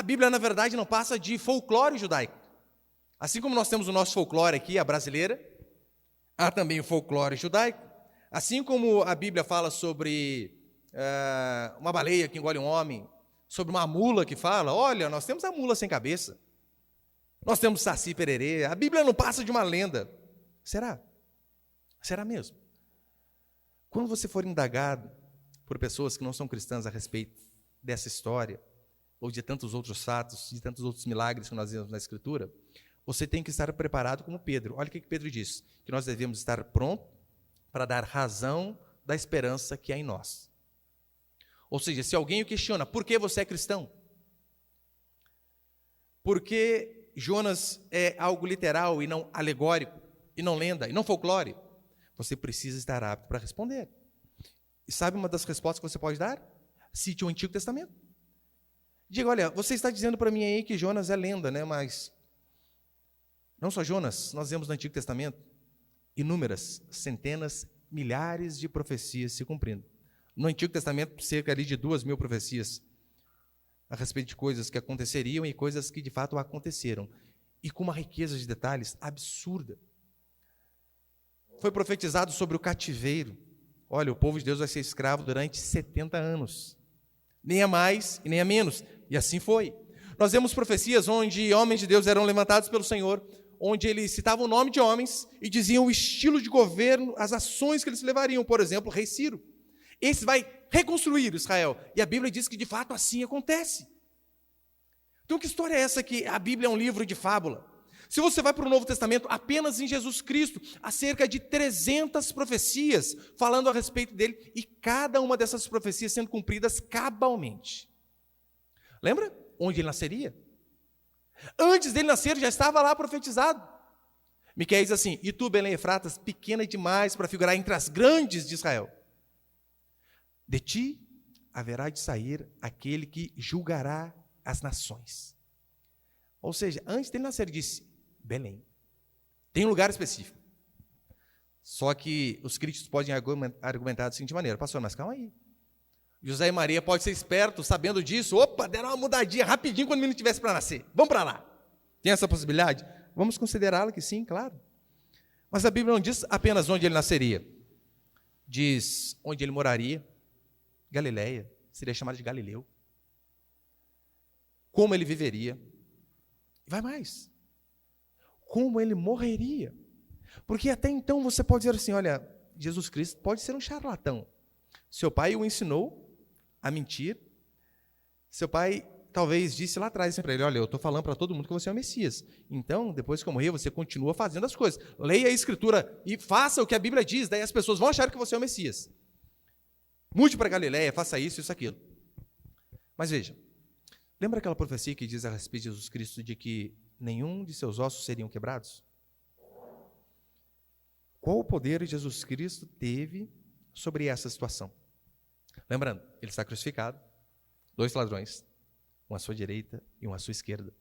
Bíblia, na verdade, não passa de folclore judaico. Assim como nós temos o nosso folclore aqui, a brasileira, há também o folclore judaico. Assim como a Bíblia fala sobre uma baleia que engole um homem, sobre uma mula que fala, olha, nós temos a mula sem cabeça, nós temos Saci Pererê, a Bíblia não passa de uma lenda. Será? Será mesmo? Quando você for indagado por pessoas que não são cristãs a respeito dessa história, ou de tantos outros fatos, de tantos outros milagres que nós vemos na Escritura, você tem que estar preparado como Pedro. Olha o que Pedro diz, que nós devemos estar prontos para dar razão da esperança que há em nós. Ou seja, se alguém o questiona, por que você é cristão? Por que Jonas é algo literal e não alegórico, e não lenda, e não folclore? Você precisa estar apto para responder. E sabe uma das respostas que você pode dar? Cite o Antigo Testamento. Diga, olha, você está dizendo para mim aí que Jonas é lenda, né? Mas não só Jonas, nós vemos no Antigo Testamento inúmeras, centenas, milhares de profecias se cumprindo. No Antigo Testamento, cerca ali de 2.000 profecias a respeito de coisas que aconteceriam e coisas que de fato aconteceram. E com uma riqueza de detalhes absurda. Foi profetizado sobre o cativeiro. Olha, o povo de Deus vai ser escravo durante 70 anos. Nem a mais e nem a menos. E assim foi. Nós vemos profecias onde homens de Deus eram levantados pelo Senhor, onde eles citavam o nome de homens e diziam o estilo de governo, as ações que eles levariam. Por exemplo, o rei Ciro. Esse vai reconstruir Israel. E a Bíblia diz que de fato assim acontece. Então que história é essa que a Bíblia é um livro de fábula? Se você vai para o Novo Testamento, apenas em Jesus Cristo, há cerca de 300 profecias falando a respeito dele, e cada uma dessas profecias sendo cumpridas cabalmente. Lembra onde ele nasceria? Antes dele nascer, já estava lá profetizado. Miqueias diz assim, e tu, Belém Efratas, pequena demais para figurar entre as grandes de Israel. De ti haverá de sair aquele que julgará as nações. Ou seja, antes dele nascer, ele disse, Belém. Tem um lugar específico. Só que os críticos podem argumentar da seguinte maneira, pastor, mas calma aí. José e Maria podem ser espertos, sabendo disso, opa, deram uma mudadinha rapidinho quando o menino estivesse para nascer. Vamos para lá. Tem essa possibilidade? Vamos considerá-la que sim, claro. Mas a Bíblia não diz apenas onde ele nasceria. Diz onde ele moraria. Galileia, seria chamado de Galileu. Como ele viveria. Vai mais. Como ele morreria. Porque até então você pode dizer assim, olha, Jesus Cristo pode ser um charlatão. Seu pai o ensinou a mentir. Seu pai talvez disse lá atrás para ele, olha, eu estou falando para todo mundo que você é o Messias. Então, depois que eu morrer, você continua fazendo as coisas. Leia a Escritura e faça o que a Bíblia diz, daí as pessoas vão achar que você é o Messias. Mude para Galileia, faça isso, isso, aquilo. Mas veja, lembra aquela profecia que diz a respeito de Jesus Cristo de que nenhum de seus ossos seriam quebrados? Qual o poder Jesus Cristo teve sobre essa situação? Lembrando, ele está crucificado, 2 ladrões, um à sua direita e um à sua esquerda.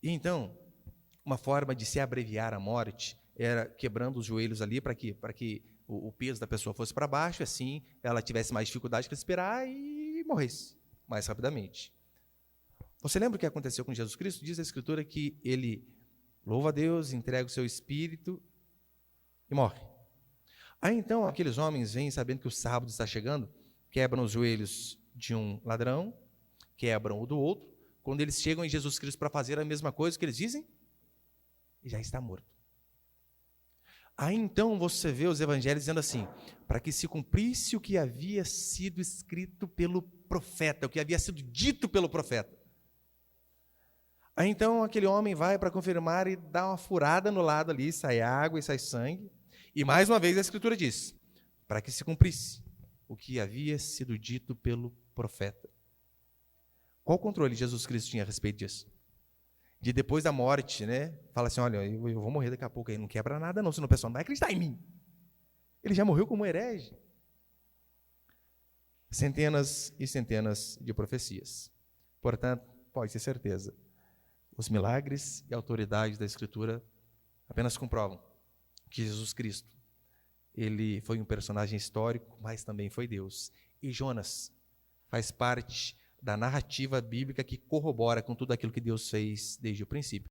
E então, uma forma de se abreviar a morte era quebrando os joelhos ali para que o peso da pessoa fosse para baixo, assim ela tivesse mais dificuldade de respirar e morresse mais rapidamente. Você lembra o que aconteceu com Jesus Cristo? Diz a Escritura que ele louva a Deus, entrega o seu espírito e morre. Aí então aqueles homens vêm sabendo que o sábado está chegando, quebram os joelhos de um ladrão, quebram o do outro. Quando eles chegam em Jesus Cristo para fazer a mesma coisa, o que eles dizem? Já está morto. Aí então você vê os evangelhos dizendo assim, para que se cumprisse o que havia sido escrito pelo profeta, o que havia sido dito pelo profeta. Aí então aquele homem vai para confirmar e dá uma furada no lado ali, sai água e sai sangue. E mais uma vez a Escritura diz, para que se cumprisse o que havia sido dito pelo profeta. Qual o controle Jesus Cristo tinha a respeito disso? De depois da morte, né? Fala assim, olha, eu vou morrer daqui a pouco aí, não quebra nada não, senão o pessoal não vai acreditar em mim. Ele já morreu como herege. Centenas e centenas de profecias. Portanto, pode ter certeza, os milagres e a autoridade da Escritura apenas comprovam que Jesus Cristo, ele foi um personagem histórico, mas também foi Deus. E Jonas faz parte da narrativa bíblica que corrobora com tudo aquilo que Deus fez desde o princípio.